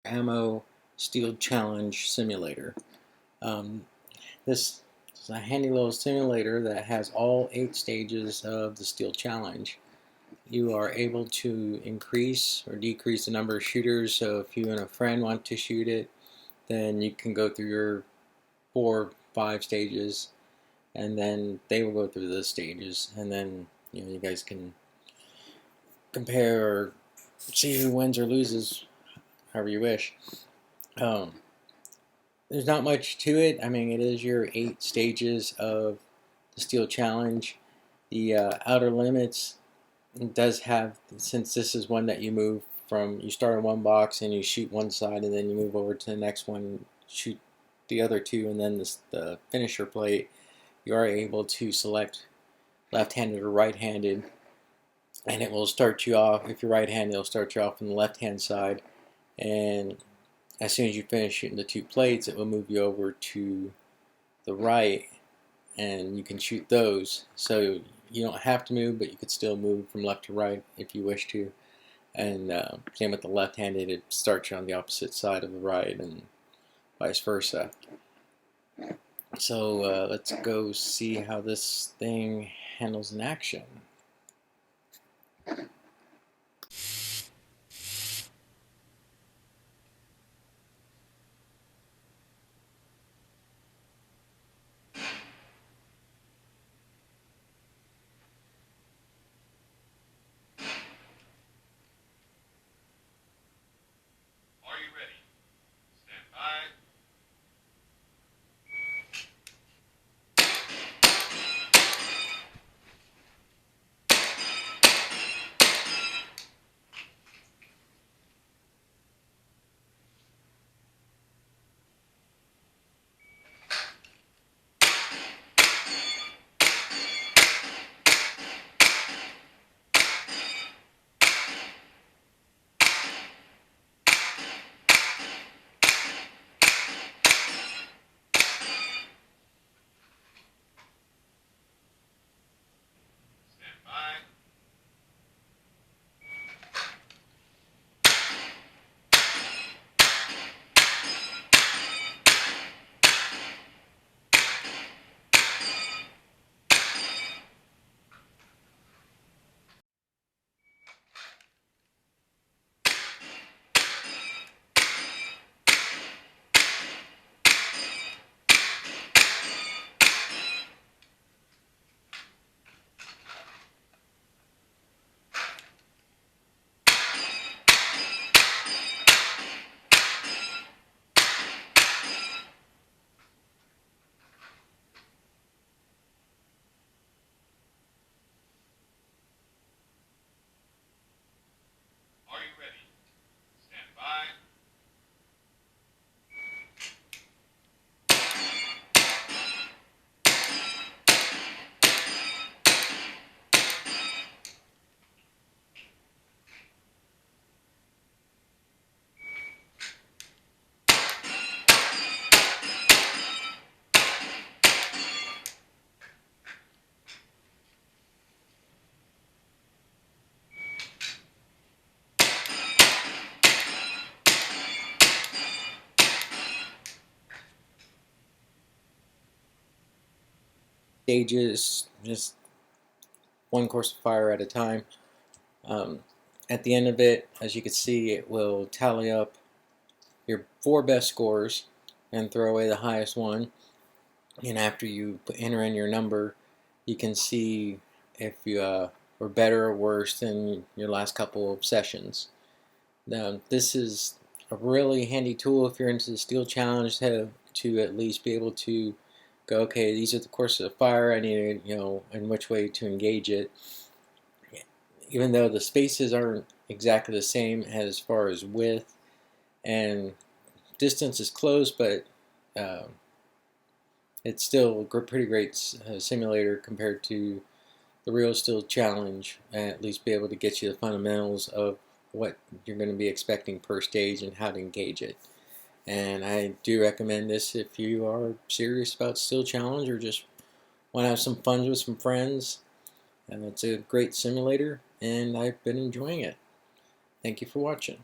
Ammo Steel Challenge Simulator. This is a handy little simulator that has all 8 stages of the Steel Challenge. You are able to increase or decrease the number of shooters, so if you and a friend want to shoot it, then you can go through your 4, 5 stages, and then they will go through the stages, and then you guys can compare or see who wins or loses, however you wish. There's not much to it. I mean, it is your 8 stages of the Steel Challenge. The outer limits does have, since this is one that you move from, you start in one box and you shoot one side, and then you move over to the next one, shoot the other 2, and then the finisher plate, you are able to select left-handed or right-handed, and it will start you off, if you're right-handed, it'll start you off on the left-hand side, and as soon as you finish shooting the 2 plates, it will move you over to the right, and you can shoot those. So you don't have to move, but you could still move from left to right if you wish to. And same with the left-handed, it starts you on the opposite side of the right, and vice versa. So let's go see how this thing handles in action. Stages, just one course of fire at a time. At the end of it, as you can see, it will tally up your 4 best scores and throw away the highest one. And after you enter in your number, you can see if you were better or worse than your last couple of sessions. Now, this is a really handy tool if you're into the Steel Challenge to at least be able to go, okay, these are the courses of fire, I need to, in which way to engage it. Even though the spaces aren't exactly the same as far as width and distance is close, but it's still a pretty great simulator compared to the real Steel Challenge, and at least be able to get you the fundamentals of what you're going to be expecting per stage and how to engage it. And I do recommend this if you are serious about Steel Challenge or just want to have some fun with some friends. And it's a great simulator, and I've been enjoying it. Thank you for watching.